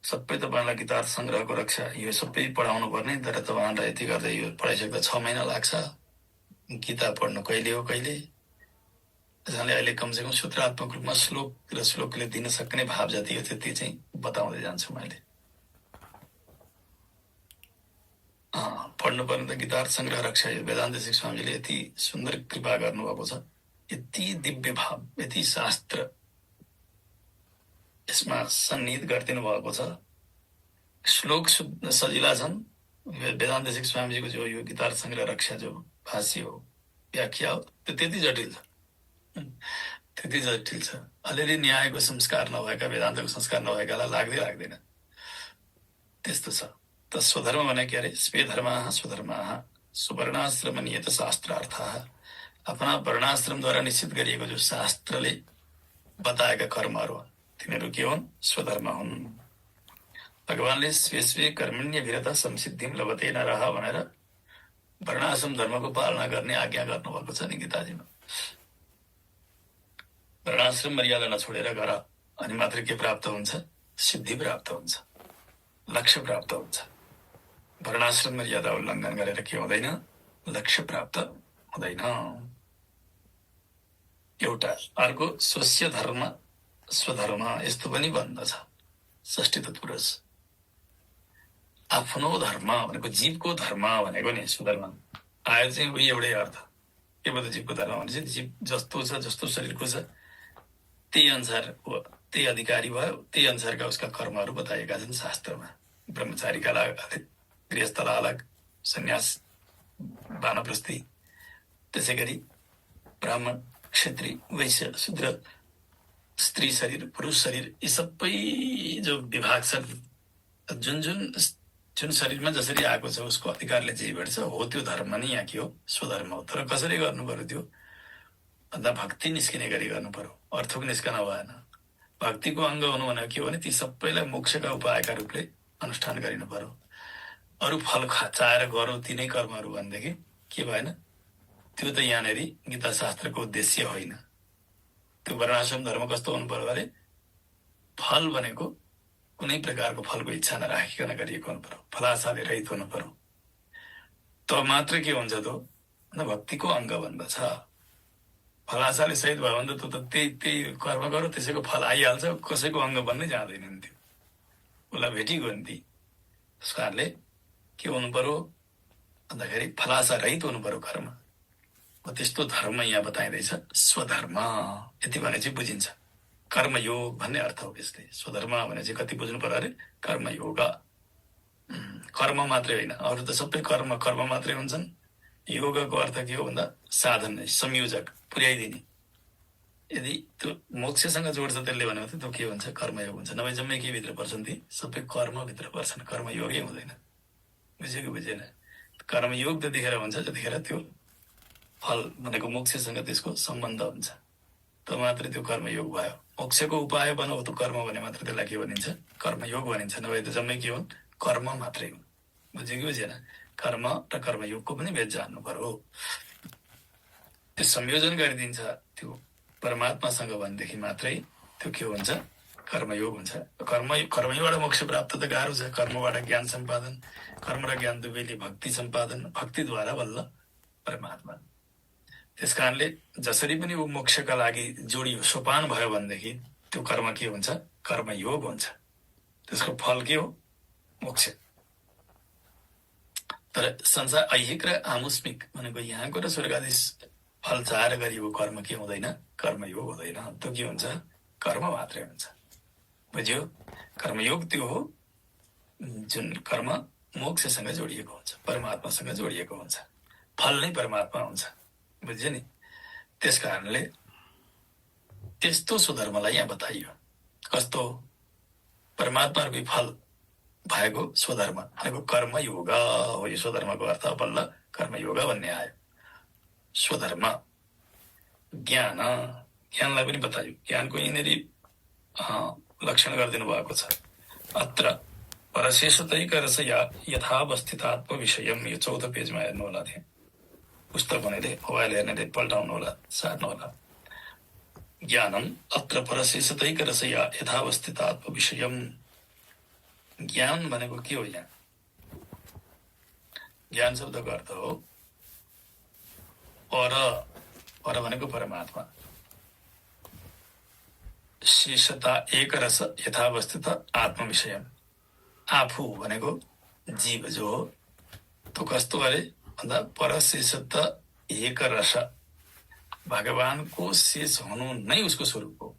Speaker 1: सबै तपाईँलाई गीतार्थ सङ्ग्रहको रक्षा यो सबै पढाउनु पर्ने, तर तपाईँहरूलाई यति गर्दा यो पढाइसक्दा 6 महिना लाग्छ। गीता पढ्नु कहिले हो कहिले? जसले अहिले कमसेकम सूत्रात्मक रूपमा श्लोक र श्लोकले दिन सक्ने भाव जति हो त्यति चाहिँ बताउँदै जान्छु मैले। पढ्नुपर्ने त गीतार्थ सङ्ग्रह रक्षा यो वेदान्त देशिक स्वामीले यति सुन्दर कृपा गर्नुभएको छ। यति दिव्य भाव, यति शास्त्र यसमा सन्निहित गरिदिनु भएको छ। श्लोक सजिला छन्। वेदान्त देशिक स्वामीजीको जो यो गीतार्थ सङ्ग्रह रक्षा जो भाष्य हो, व्याख्या हो, त्यो त्यति जटिल छ, त्यति जटिल छ। अलिअलि न्यायको संस्कार नभएका, वेदान्तको संस्कार नभएकालाई लाग्दैन त्यस्तो छ। त स्वधर्म भने के अरे? स्वे धर्माः स्वधर्माः सुवर्णाश्रम नियत शास्त्रार्थाः। आफ्ना वर्णाश्रमद्वारा निश्चित गरिएको जो शास्त्रले बताएका कर्महरू तिनीहरू के हुन्? स्वधर्म हुन्। भगवानले स्वे स्वे कर्मण्यभिरता संसिद्धिम लभते नरः भनेर वर्णाश्रम धर्मको पालना गर्ने आज्ञा गर्नुभएको छ नि गीताजीमा। वर्णाश्रम मर्यादा नछोडेर गर अनि मात्र के प्राप्त हुन्छ? सिद्धि प्राप्त हुन्छ, लक्ष्य प्राप्त हुन्छ। वर्णाश्रम मर्यादा उल्लङ्घन गरेर के हुँदैन? लक्ष्य प्राप्त हुँदैन। एउटा अर्को स्वस्य धर्म स्वधर्म यस्तो पनि भन्दछ षष्ठी तत्पुरुष। आफ्नो धर्म भनेको जीवको धर्म भनेको नि स्वधर्म आयो चाहिँ उही एउटै अर्थ। के भयो जीवको धर्म भनेपछि जीव जस्तो छ, जस्तो शरीरको छ, त्यही अनुसार त्यही अधिकारी भयो, त्यही अनुसारका उसका कर्महरू बताएका छन् शास्त्रमा। ब्रह्मचारीका अलग, गृहस्थलाई अलग, सन्यास, वानप्रस्थी, त्यसै गरी ब्राह्मण, क्षत्रिय, वैश्य, शूद्र, स्त्री शरीर, पुरुष शरीर, यी सबै जो विभाग छन्, जुन शरीरमा जसरी आएको छ उसको अधिकारले जे भेट्छ हो त्यो धर्म नै यहाँ के हो? स्वधर्म हो। तर कसरी गर्नु पर्यो त्यो भन्दा भक्ति निस्किने गरी गर्नु पर्यो, अर्थको निस्कन भएन। भक्तिको अङ्ग हुनु भनेको के हो भने ती सबैलाई मोक्षका उपायका रूपले अनुष्ठान गरिनु पर्यो। अरू फल चाहेर गरौँ तिनै कर्महरू भनेदेखि के भएन? त्यो त यहाँनिर गीता शास्त्रको उद्देश्य होइन। त्यो वर्णाश्रम धर्म कस्तो हुनु पर्यो अरे? फल भनेको कुनै प्रकारको फलको इच्छा नराखिकन गरिएको हुनु पर्यो, फलाशाले रहित हुनु पर्यो। त मात्र के हुन्छ त भक्तिको अङ्ग बन्दछ। फलाशाले सहित भयो भने त त्यही कर्म गरौँ, त्यसैको फल आइहाल्छ, कसैको अङ्ग बन्नै जाँदैन नि त्यो, उसलाई भेटिगयो नि ती। त्यस कारणले के हुनु पर्यो भन्दाखेरि फलाशा रहित हुनु पर्यो कर्म। त्यस्तो धर्म यहाँ बताइँदैछ स्वधर्म। यति भने चाहिँ बुझिन्छ। कर्मयोग भन्ने अर्थ हो यसले। स्वधर्म भने चाहिँ कति बुझ्नु पर्यो अरे? कर्मयोग, कर्म मात्रै होइन, अरू त सबै कर्म मात्रै हुन्छन्। योगको अर्थ के हो भन्दा साधन, संयोजक, पुर्याइदिने। यदि त्यो मोक्षसँग जोड्छ त्यसले भनेको त त्यो के हुन्छ? कर्मयोग हुन्छ। नभए जम्मै के भित्र पर्छन् ती? सबै कर्मभित्र पर्छन्, कर्मयोगै हुँदैन। बुझ्यो कि बुझेन? कर्मयोग त्यतिखेर हुन्छ जतिखेर त्यो फल भनेको मोक्षसँग त्यसको सम्बन्ध हुन्छ। त मात्रै त्यो कर्मयोग भयो। मोक्षको उपाय बनाऊ त कर्म भने मात्र त्यसलाई के भनिन्छ? कर्मयोग भनिन्छ। नभए त जम्मै के हो? कर्म मात्रै हो। बुझ्यो कि बुझेन? कर्म र कर्मयोगको पनि भेद जान्नु पर्यो। त्यो संयोजन गरिदिन्छ त्यो परमात्मासँग भनेदेखि मात्रै त्यो के हुन्छ? कर्मयोग हुन्छ। कर्मबाट मोक्ष प्राप्त त गाह्रो छ। कर्मबाट ज्ञान सम्पादन, कर्म र ज्ञान दुवैले भक्ति सम्पादन, भक्तिद्वारा बल्ल परमात्मा। त्यस कारणले जसरी पनि ऊ मोक्षका लागि जोडियो, सोपान भयो भनेदेखि त्यो कर्म के हुन्छ? कर्मयोग हुन्छ। त्यसको फल के हो? मोक्ष। तर संसार ऐहिक र आमुष्मिक भनेको यहाँको र स्वर्गादि फल चाहेर गरिएको कर्म के हुँदैन? कर्मयोग हुँदैन। त्यो के हुन्छ? कर्म मात्रै हुन्छ। बुझ्यो? कर्मयोग त्यो हो जुन कर्म मोक्षसँग जोडिएको हुन्छ, परमात्मासँग जोडिएको हुन्छ। फल नै परमात्मा हुन्छ। बुझ्यो नि? त्यस कारणले त्यस्तो स्वधर्मलाई यहाँ बताइयो। कस्तो? परमात्मा रूपी फल भएको स्वधर्म भनेको कर्मयोग हो। यो स्वधर्मको अर्थ बल्ल कर्मयोग भन्ने आयो। स्वधर्म ज्ञान, ज्ञानलाई पनि बताइयो। ज्ञानको यिनीहरू लक्षण गरिदिनु भएको छ। अत्र परशेषतैक रस यथावस्थितात्म विषयम, यो 14 पेजमा हेर्नु होला। थियो पुस्तक भनेले मोबाइल हेर्नेले पल्टाउनु होला, सार्नु होला। ज्ञानम अत्र परशेषतैक रस यथावस्थितात्म विषयम। ज्ञान भनेको के हो? यहाँ ज्ञान शब्दको अर्थ हो पर भनेको परमात्मा। शेषता एक रस यथावस्थित आत्म विषय। आफू भनेको जीव जो हो त्यो कस्तो अरे भन्दा परशेषत एक रस, भगवानको शेष हुनु नै उसको स्वरूप हो।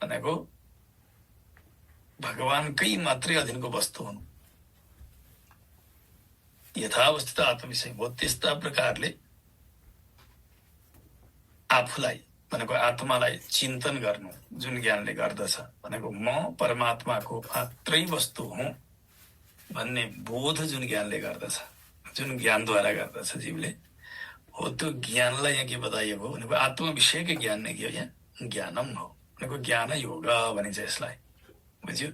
Speaker 1: भनेको भगवानकै मात्रै अधीनको वस्तु हुनु। यथावस्थित आत्मविषय हो। त्यस्ता प्रकारले आफूलाई भनेको आत्मालाई चिन्तन गर्नु जुन ज्ञानले गर्दछ, भनेको म परमात्माको मात्रै वस्तु हुँ भन्ने बोध जुन ज्ञानले गर्दछ, जुन ज्ञानद्वारा गर्दछ जीवले, हो त्यो ज्ञानलाई यहाँ के बताइएको भनेको आत्मविषयकै ज्ञान नै के हो? यहाँ ज्ञानम हो। भनेको ज्ञान योग भनिन्छ यसलाई। बुझ्यो?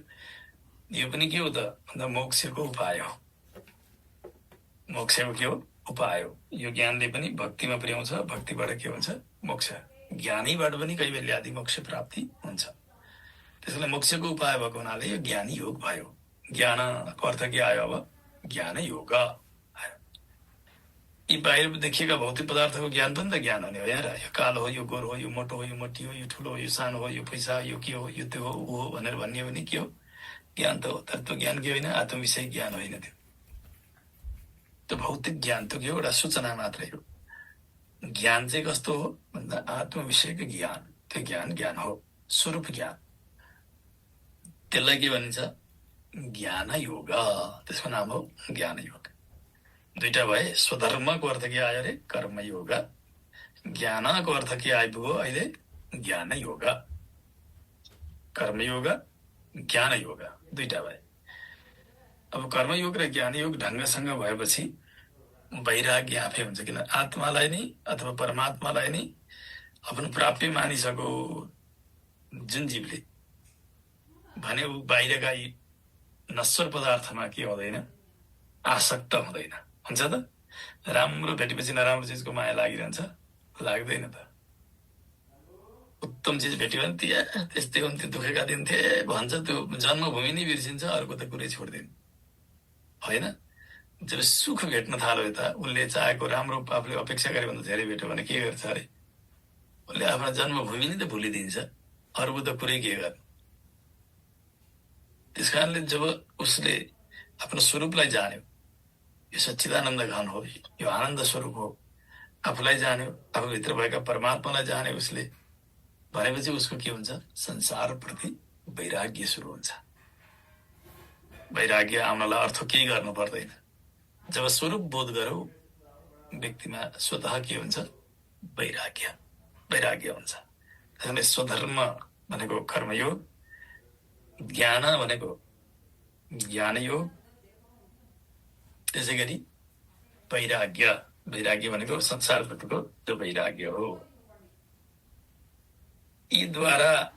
Speaker 1: यो पनि के हो त भन्दा मोक्षको उपाय हो। मोक्षको के हो? उपाय हो। यो ज्ञानले पनि भक्तिमा पुर्याउँछ, भक्तिबाट के हुन्छ? मोक्ष। ज्ञानीबाट पनि कैवल्य आदि मोक्ष प्राप्ति हुन्छ। त्यसैले मोक्षको उपाय भएको हुनाले यो ज्ञानी योग भयो। ज्ञानको अर्थ के आयो? अब ज्ञान योग आयो। यी बाहिर देखिएका भौतिक पदार्थको ज्ञान पनि त ज्ञान हुने हो यार। यो कालो हो, यो गोरो हो, यो मोटो हो, यो मोटी हो, यो ठुलो हो, यो सानो हो, यो पैसा हो, यो के हो, यो त्यो हो, ऊ हो भनेर भन्ने हो भने के हो? ज्ञान त हो। तर त्यो ज्ञान के होइन? आत्मविषय ज्ञान होइन। त्यो भौतिक ज्ञान त के हो? एउटा सूचना मात्रै हो। ज्ञान चाहिँ कस्तो हो भन्दा आत्मविषयको ज्ञान। त्यो ज्ञान ज्ञान हो, स्वरूप ज्ञान। त्यसलाई के भनिन्छ? ज्ञान योग। त्यसको नाम हो ज्ञान योग। दुईटा भए। स्वधर्मको अर्थ के आयो अरे? कर्मयोग। ज्ञानको अर्थ के आइपुग्यो अहिले? ज्ञान योग। कर्मयोग, ज्ञान योग, दुईटा भए। अब कर्मयोग र ज्ञान योग ढङ्गसँग भएपछि वैराग्य आफै हुन्छ। किन? आत्मालाई नै अथवा परमात्मालाई नै आफ्नो प्राप्य मानिसको जुन जीवले भने ऊ बाहिरका यी नश्वर पदार्थमा के हुँदैन? आसक्त हुँदैन। हुन्छ त? राम्रो भेटेपछि नराम्रो चिजको माया लागिरहन्छ? लाग्दैन त? उत्तम चिज भेट्यो भने त्यस्तै हुन्थ्यो, दुखेका दिन थिए भन्छ। त्यो जन्मभूमि नै बिर्सिन्छ, अर्को त कुरै छोड्दैन होइन? जब सुख भेट्न थाल्यो यता, उसले चाहेको राम्रो आफूले अपेक्षा गरे भन्दा धेरै भेट्यो भने के गर्छ अरे? उसले आफ्नो जन्मभूमि नै त भुलिदिन्छ, अरूको त कुरै के गर्नु। त्यस कारणले जब उसले आफ्नो स्वरूपलाई जान्यो, यो सच्चिदानन्द घन हो, यो आनन्द स्वरूप हो, आफूलाई जान्यो, आफूभित्र भएका परमात्मालाई जान्यो उसले भनेपछि उसको के हुन्छ? संसारप्रति वैराग्य सुरु हुन्छ। वैराग्य आउनलाई अर्थ केही गर्नु पर्दैन। जब स्वरूप बोध गरौ व्यक्तिमा स्वतः के हुन्छ? वैराग्य। वैराग्य हुन्छ। त्यसैले स्वधर्म भनेको कर्मयोग, ज्ञान भनेको ज्ञानयोग, त्यसै गरी वैराग्य। वैराग्य भनेको संसारप्रतिको त्यो वैराग्य हो। यीद्वारा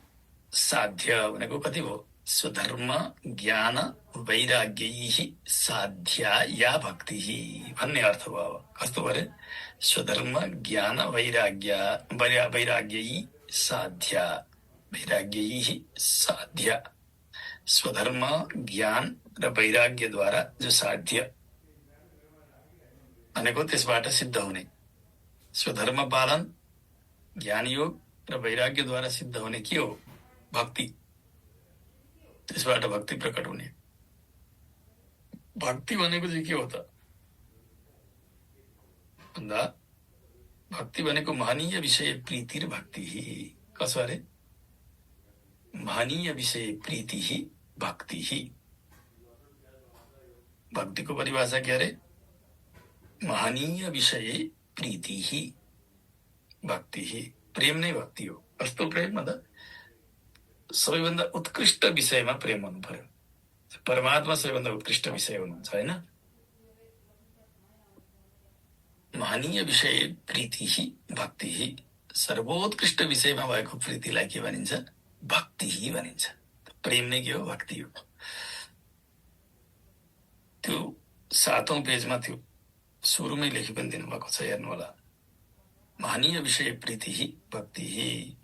Speaker 1: साध्य भनेको कति भयो? स्वधर्म ज्ञान वैराग्यैः साध्या या भक्तिः भन्ने अर्थ भयो। अब कस्तो भयो अरे? स्वधर्म ज्ञान वैराग्यैः साध्या, वैराग्यैः साध्या, स्वधर्म ज्ञान र वैराग्यद्वारा जो साध्य भनेको त्यसबाट सिद्ध हुने, स्वधर्म पालन ज्ञान योग र वैराग्यद्वारा सिद्ध हुने के हो? भक्ति। त्यसबाट भक्ति प्रकट हुने। भक्ति भनेको चाहिँ के हो त भन्दा भक्ति भनेको महनीय विषय प्रीति र भक्ति। कसो अरे? महनीय विषय प्रीति भक्ति। भक्तिको परिभाषा के अरे? महनीय विषय प्रीति भक्ति। प्रेम नै भक्ति हो। कस्तो प्रेम भन्दा सबैभन्दा उत्कृष्ट विषयमा प्रेम हुनु पर्यो। परमात्मा सबैभन्दा उत्कृष्ट विषय हुनुहुन्छ होइन? महनीय विषय प्रीति भक्ति। सर्वोत्कृष्ट विषयमा भएको प्रीतिलाई के भनिन्छ? भक्ति भनिन्छ। प्रेम नै के हो? भक्ति हो। त्यो 7औं पेजमा त्यो सुरुमै लेखि पनि दिनुभएको छ, हेर्नु होला। महनीय विषय प्रीति भक्ति।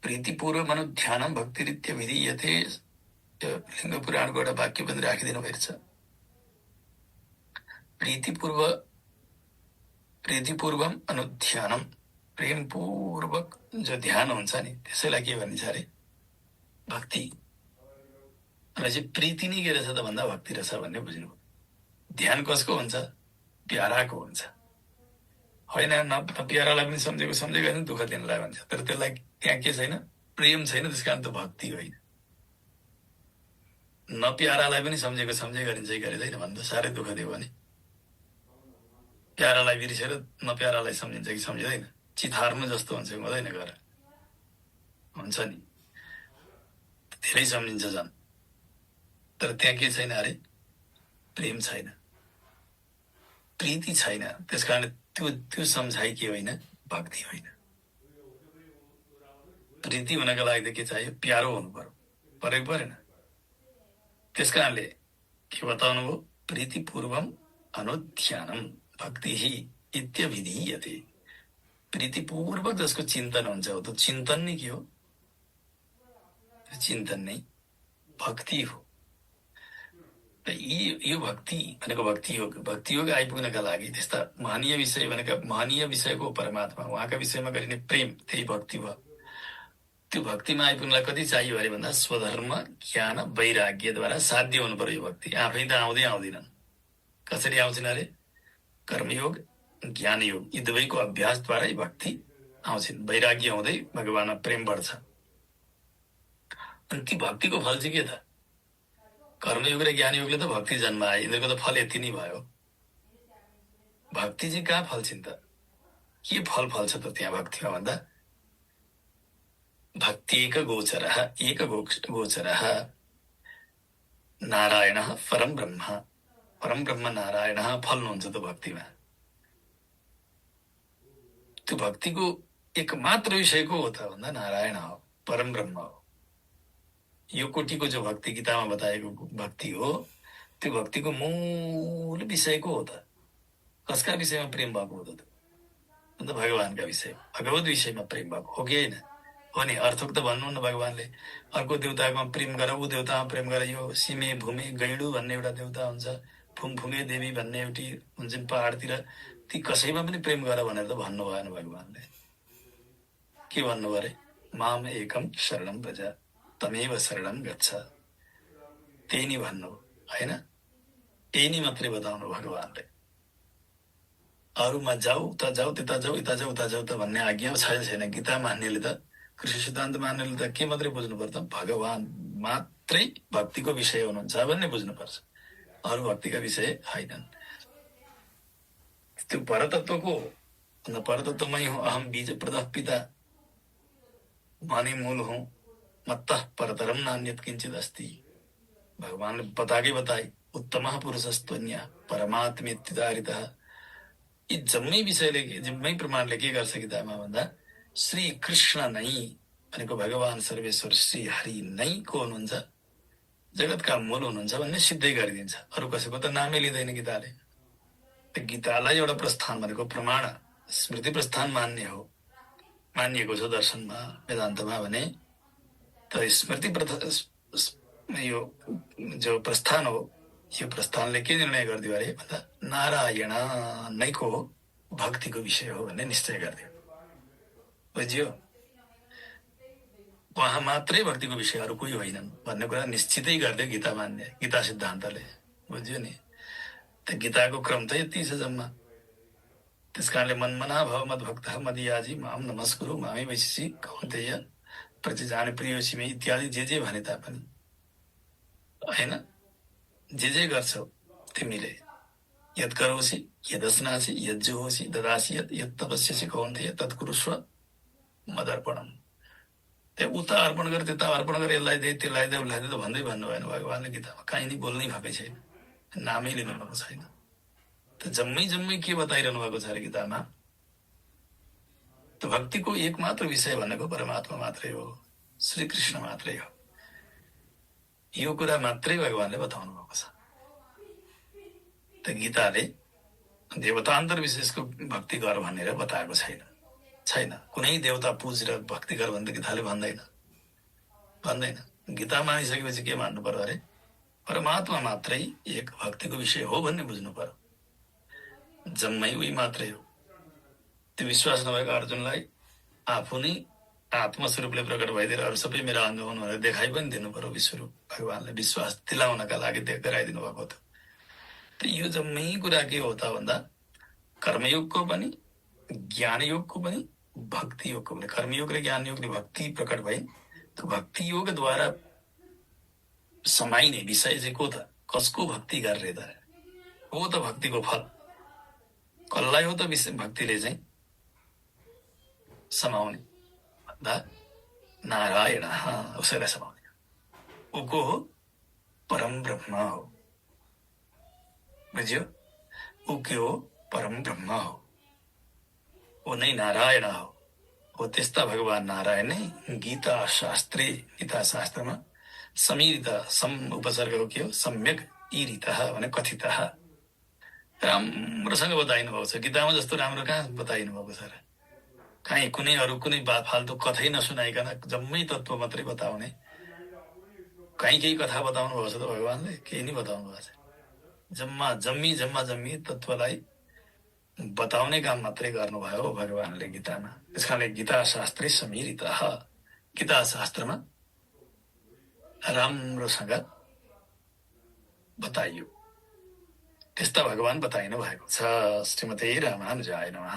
Speaker 1: प्रीतिपूर्व अनुध्यानम भक्तिरित्य विधीयते। लिङ्ग पुराणको एउटा वाक्य पनि राखिदिनु भएको छ। प्रीतिपूर्वम अनुध्यानम, प्रेमपूर्वक जो ध्यान हुन्छ नि त्यसैलाई के भनिन्छ अरे? भक्ति। अनि चाहिँ प्रीति नै के रहेछ त भन्दा भक्ति रहेछ भन्ने बुझ्नु। ध्यान कसको हुन्छ? प्याराको हुन्छ होइन? न प्यारालाई पनि सम्झेको होइन, दुःख दिनलाई भन्छ। तर त्यसलाई त्यहाँ के छैन? प्रेम छैन, त्यस कारण त भक्ति होइन। न प्यारालाई पनि सम्झेको गरिन्छ कि गरिँदैन भन्दा साह्रै दुःख दियो भने प्यारालाई बिर्सेर न प्यारालाई सम्झिन्छ कि सम्झिँदैन? चित हार्नु जस्तो हुन्छ कि हुँदैन? गर हुन्छ नि, धेरै सम्झिन्छ झन्। तर त्यहाँ के छैन अरे? प्रेम छैन, प्रीति छैन। त्यसकारण त्यो सम्झाइ के होइन? भक्ति होइन। प्रीति हुनका लागि त के चाहियो? प्यारो हुनु पर्यो, परेको परेन? त्यसकारणले के बताउनु भयो? प्रीतिपूर्वम अनुध्यानम भक्ति इत्यभिधीयते। प्रीतिपूर्वक जसको चिन्तन हुन्छ हो, त्यो चिन्तन नै के हो? चिन्तन नै भक्ति हो। यो भक्ति भनेको भक्ति योग आइपुग्नका लागि त्यस्ता महनीय विषय भनेका महनीय विषयको परमात्मा, उहाँका विषयमा गरिने प्रेम, त्यही भक्ति भयो। त्यो भक्तिमा आइपुग्नलाई कति चाहियो अरे भन्दा स्वधर्म ज्ञान वैराग्यद्वारा साध्य हुनु पर्यो। यो भक्ति आफै त आउँदैनन्। कसरी आउँछन् अरे? कर्मयोग ज्ञान योग यी दुवैको अभ्यासद्वारा भक्ति आउँछन्। वैराग्य हुँदै भगवानमा प्रेम बढ्छ। अनि ती भक्तिको फल चाहिँ के त? कर्मयोग र ज्ञान योगले त भक्ति जन्माए, यिनीहरूको त फल यति नै भयो। भक्ति चाहिँ कहाँ फल्छन् त? के फल फल्छ त त्यहाँ भक्तिमा भन्दा? भक्ति एक गोचर नारायण परम ब्रह्म नारायण फल्नुहुन्छ त भक्तिमा। त्यो भक्तिको एकमात्र विषय को हो त भन्दा नारायण हो, परम ब्रह्म हो। यो कोटिको जो भक्ति गीतामा बताएको भक्ति हो, त्यो भक्तिको मूल विषय को हो त? कसका विषयमा प्रेम भएको हो त? अन्त भगवानका विषय, भगवत विषयमा प्रेम भएको हो कि होइन? हो नि। अर्थक त भन्नुहुन्न भगवानले अर्को देवतामा प्रेम गर, ऊ देवतामा प्रेम गर। यो सिमे भूमे गैडु भन्ने एउटा देवता हुन्छ, फुङफुङे देवी भन्ने एउटी हुन्छन् पहाडतिर, ती कसैमा पनि प्रेम गर भनेर त भन्नु भएन भगवानले। के भन्नु अरे? माम एकम शरणम व्रज तमेव शरणम गच्छ। त्यही नै भन्नु होइन? त्यही नै मात्रै बताउनु भगवानले। अरूमा जाऊ त जाऊ, त्यता जाऊ, यता जाऊ, उता जाऊ त भन्ने आज्ञा छैन। गीता मान्नेले त, कृष्ण सिद्धान्त मान्नेले त के मात्रै बुझ्नु पर्छ? भगवान मात्रै भक्तिको विषय हुनुहुन्छ भन्ने बुझ्नुपर्छ। अरू भक्तिका विषय होइनन्। त्यो परतत्वको परतत्वमै हो। अहम बीज प्रदः पिता, म नै मूल हूँ, मत्तः परतरम नान्यत् किञ्चित् अस्ति। भगवानले बताए उत्तमः पुरुषस्त्वन्यः परमात्मेत्युदाहृतः। यी जम्मै विषयले, जम्मै प्रमाणले के गर्छ गीतामा भन्दा श्री कृष्ण नै भनेको भगवान सर्वेश्वर श्री हरि नै को हुनुहुन्छ, जगतका मूल हुनुहुन्छ भन्ने सिद्धै गरिदिन्छ। अरू कसैको त नामै लिँदैन गीताले। गीतालाई एउटा प्रस्थान भनेको प्रमाण स्मृति प्रस्थान मानिएको छ दर्शनमा, वेदान्तमा भने। त स्मृति यो जो प्रस्थान हो, यो प्रस्थानले के निर्णय गरिदियो अरे भन्दा नारायण नैको हो, भक्तिको विषय हो भन्ने निश्चय गरिदियो। बुझ्यो? उहाँ मात्रै भक्तिको विषय, अरू कोही होइनन् भन्ने कुरा निश्चितै गरिदियो गीता मान्ने, गीता सिद्धान्तले। बुझ्यो नि? त गीताको क्रम त यति छ जम्मा। त्यस कारणले मनमना भव मद्भक्त मदियाजी माम नमस्कुरु मामे वैशिषी कौन्तेय प्रतिजाने प्रियोसी मे इत्यादि जे भने तापनि होइन, जे गर्छौ तिमीले, यद करोसी यदस्नासी यज्जुहोसी ददासी यद तपस्यसी कौन्तेय तत्कुरुस्व मदर्पणम। त्यो उता अर्पण गर, त्यता अर्पण गर, यसलाई दे त्यसलाई दे उसलाई दे त भन्दै भन्नु भएन भगवान्ले गीतामा। काहीँ नि बोल्नै भएकै छैन, नामै लिनु भएको छैन। त जम्मै के बताइरहनु भएको छ अरे गीतामा? त भक्तिको एकमात्र विषय भनेको परमात्मा मात्रै हो, श्री कृष्ण मात्रै हो। यो कुरा मात्रै भगवान्ले बताउनु भएको छ। त गीताले देवतान्तर विशेषको भक्ति गर भनेर बताएको छैन। कुनै देवता पुजेर भक्ति गर भने त गीताले भन्दैन। गीता मानिसकेपछि के मान्नु पर्यो अरे? परमात्मा मात्रै एक भक्तिको विषय हो भन्ने बुझ्नु पर्यो। जम्मै उही मात्रै हो। त्यो विश्वास नभएको अर्जुनलाई आफू नै आत्मस्वरूपले प्रकट भइदिएर अरू सबै मेरा अङ्ग हुन् भनेर देखाइ पनि दिनु पर्यो। विश्वरूप भगवान्ले विश्वास दिलाउनका लागि गराइदिनु भएको थियो। त यो जम्मै कुरा के हो त भन्दा कर्मयोगको पनि, ज्ञानयोगको पनि, भक्ति योगको पनि। कर्मयोग र ज्ञान योगले भक्ति प्रकट भए, त्यो भक्ति योगद्वारा समाइने विषय चाहिँ को त? कसको भक्ति गरेर त हो त भक्तिको फल? कसलाई हो त भक्तिले चाहिँ समाउने भन्दा नारायण, उसैलाई समाउने। ऊ को हो? परम ब्रह्म हो। बुझ्यो? ऊ के हो? परम ब्रह्म हो। ऊ नै नारायण हो। त्यस्ता भगवान नारायण नै गीता शास्त्रमा समीरित उपसर्गको के हो? सम्यक ईरित भने कथित, राम्रोसँग बताइनु भएको छ। गीतामा जस्तो राम्रो कहाँ बताइनु भएको छ र? काहीँ कुनै अरू कुनै फाल्तु कथै नसुनाइकन जम्मै तत्त्व मात्रै बताउने। काहीँ केही कथा बताउनु भएको छ त भगवान्ले? केही नै बताउनु भएको छ। जम्मी तत्त्वलाई बताउने काम मात्रै गर्नुभयो भगवान्ले गीतामा। त्यस कारणले गीता शास्त्रै समीरित, गीता शास्त्रमा राम्रोसँग बताइयो। त्यस्ता भगवान बताइनु भएको छ। श्रीमती रामानुजाय नमः।